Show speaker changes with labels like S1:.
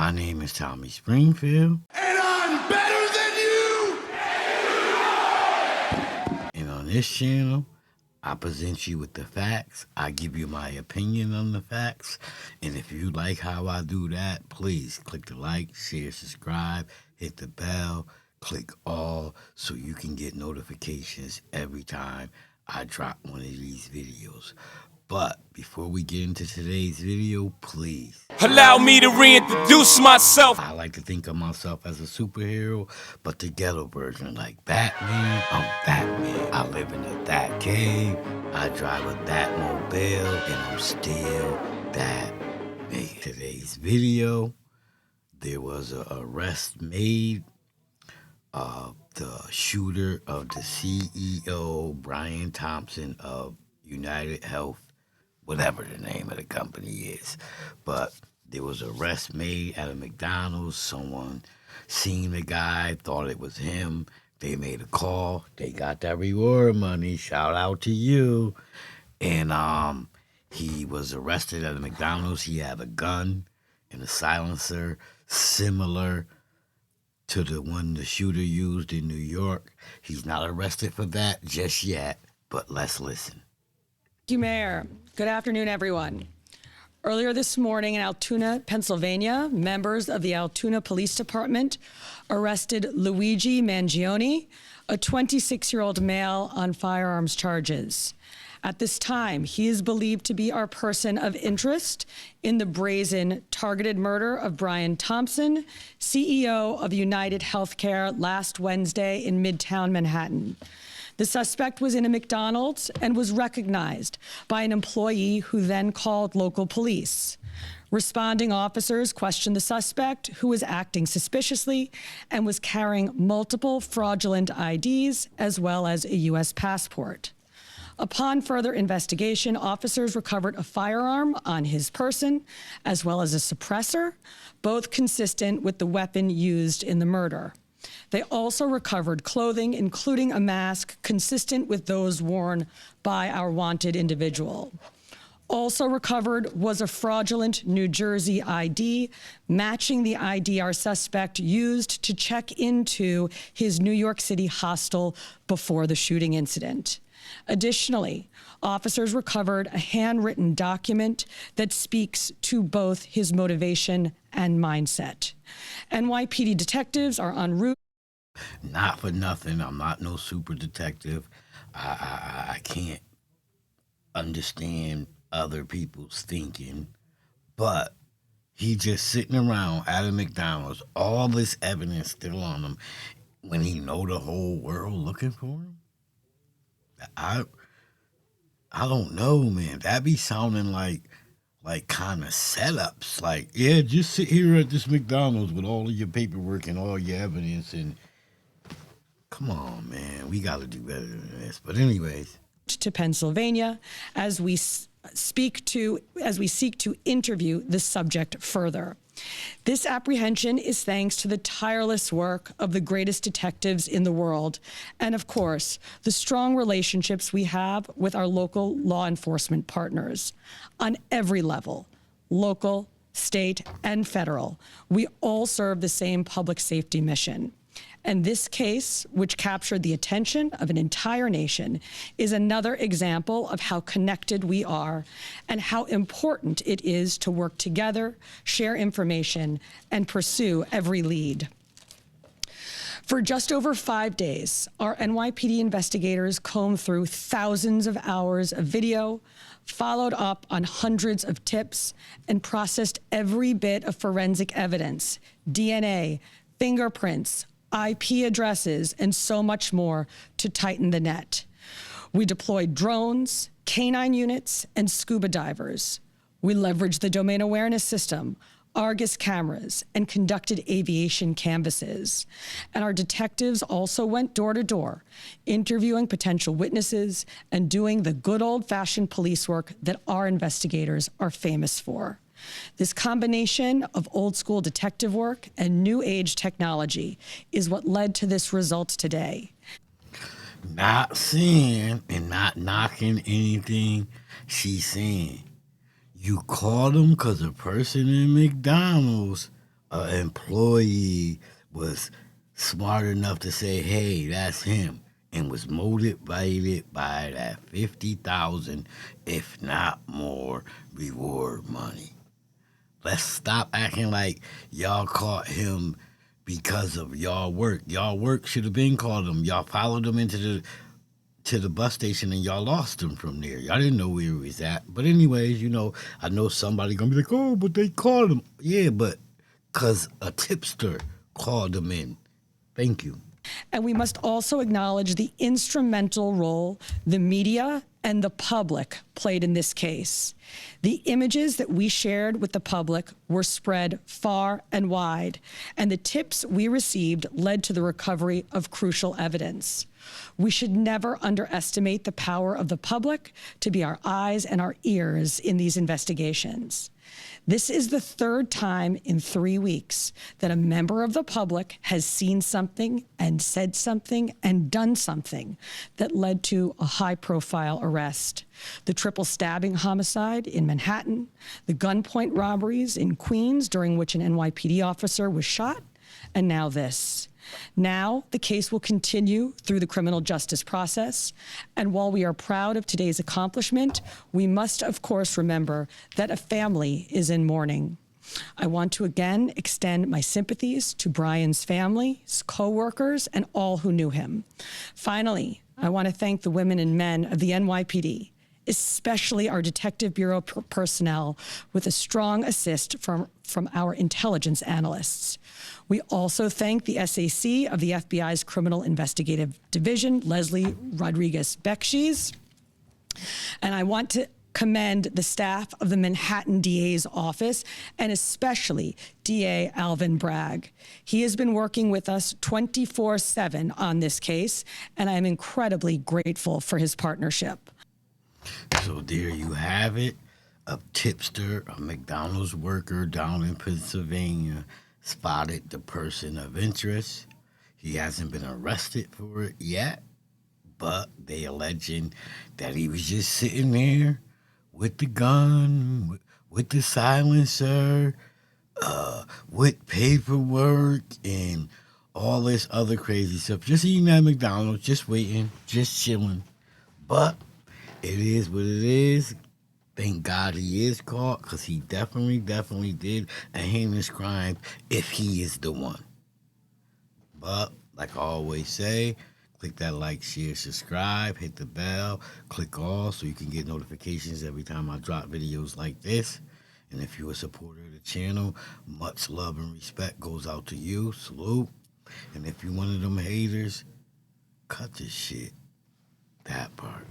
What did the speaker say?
S1: My name is Tommy Springfield.
S2: And I'm better than you!
S1: And on this channel, I present you with the facts. I give you my opinion on the facts. And if you like how I do that, please click the like, share, subscribe, hit the bell, click all so you can get notifications every time I drop one of these videos. But before we get into today's video, please
S3: allow me to reintroduce myself.
S1: I like to think of myself as a superhero, but the ghetto version, like Batman. I'm Batman. I live in a That cave. I drive a That mobile, and I'm still That man. Today's video, there was an arrest made of the shooter of the CEO Brian Thompson of UnitedHealth, whatever the name of the company is. But there was an arrest made at a McDonald's. Someone seen the guy, thought it was him. They made a call. They got that reward money. Shout out to you. And he was arrested at a McDonald's. He had a gun and a silencer similar to the one the shooter used in New York. He's not arrested for that just yet, but let's listen.
S4: Thank you, Mayor. Good afternoon, everyone. Earlier this morning in Altoona, Pennsylvania, members of the Altoona Police Department arrested Luigi Mangione, a 26-year-old male, on firearms charges. At this time, he is believed to be our person of interest in the brazen targeted murder of Brian Thompson, CEO of UnitedHealthcare, last Wednesday in Midtown Manhattan. The suspect was in a McDonald's and was recognized by an employee who then called local police. Responding officers questioned the suspect, who was acting suspiciously and was carrying multiple fraudulent IDs as well as a U.S. passport. Upon further investigation, officers recovered a firearm on his person, as well as a suppressor, both consistent with the weapon used in the murder. They also recovered clothing, including a mask consistent with those worn by our wanted individual. Also recovered was a fraudulent New Jersey ID, matching the ID our suspect used to check into his New York City hostel before the shooting incident. Additionally, officers recovered a handwritten document that speaks to both his motivation and mindset. NYPD detectives are en route.
S1: Not for nothing, I'm not no super detective. I can't understand other people's thinking, but he just sitting around at a McDonald's, all this evidence still on him, when he know the whole world looking for him. I don't know, man. That be sounding like kind of setups. Like, yeah, just sit here at this McDonald's with all of your paperwork and all your evidence, and come on, man, we got to do better than this. But anyways,
S4: to Pennsylvania as we seek to interview the subject further. This apprehension is thanks to the tireless work of the greatest detectives in the world, and of course, the strong relationships we have with our local law enforcement partners. On every level, local, state, and federal, we all serve the same public safety mission. And this case, which captured the attention of an entire nation, is another example of how connected we are and how important it is to work together, share information, and pursue every lead. For just over 5 days, our NYPD investigators combed through thousands of hours of video, followed up on hundreds of tips, and processed every bit of forensic evidence, DNA, fingerprints, IP addresses, and so much more to tighten the net. We deployed drones, canine units, and scuba divers. We leveraged the domain awareness system, Argus cameras, and conducted aviation canvasses. And our detectives also went door to door, interviewing potential witnesses and doing the good old-fashioned police work that our investigators are famous for. This combination of old school detective work and new age technology is what led to this result today.
S1: not saying and not knocking anything she's saying. You called him because a person in McDonald's an employee was smart enough to say, hey, that's him, and was motivated by that 50,000, if not more, reward money. Let's stop acting like y'all caught him because of y'all work. Y'all work should have been caught him. Y'all followed him to the bus station and y'all lost him from there. Y'all didn't know where he was at. But anyways, I know somebody gonna be like, oh, but they caught him. Yeah, but because a tipster called him in. Thank you.
S4: And we must also acknowledge the instrumental role the media and the public played in this case. The images that we shared with the public were spread far and wide, and the tips we received led to the recovery of crucial evidence. We should never underestimate the power of the public to be our eyes and our ears in these investigations. This is the third time in 3 weeks that a member of the public has seen something and said something and done something that led to a high-profile arrest. The triple stabbing homicide in Manhattan, the gunpoint robberies in Queens during which an NYPD officer was shot, and now this. Now, the case will continue through the criminal justice process. And while we are proud of today's accomplishment, we must, of course, remember that a family is in mourning. I want to again extend my sympathies to Brian's family, his co-workers, and all who knew him. Finally, I want to thank the women and men of the NYPD, especially our Detective Bureau personnel, with a strong assist from our intelligence analysts. We also thank the SAC of the FBI's Criminal Investigative Division, Leslie Rodriguez-Bekshies. And I want to commend the staff of the Manhattan DA's office, and especially DA Alvin Bragg. He has been working with us 24/7 on this case, and I am incredibly grateful for his partnership.
S1: So there you have it. A tipster, a McDonald's worker down in Pennsylvania, spotted the person of interest. He hasn't been arrested for it yet, but they alleging that he was just sitting there with the gun, with the silencer, with paperwork and all this other crazy stuff. Just eating at McDonald's, just waiting, just chilling. But it is what it is. Thank God he is caught, because he definitely did a heinous crime if he is the one. But, like I always say, click that like, share, subscribe, hit the bell, click all so you can get notifications every time I drop videos like this. And if you're a supporter of the channel, much love and respect goes out to you. Salute. And if you're one of them haters, cut this shit. That part.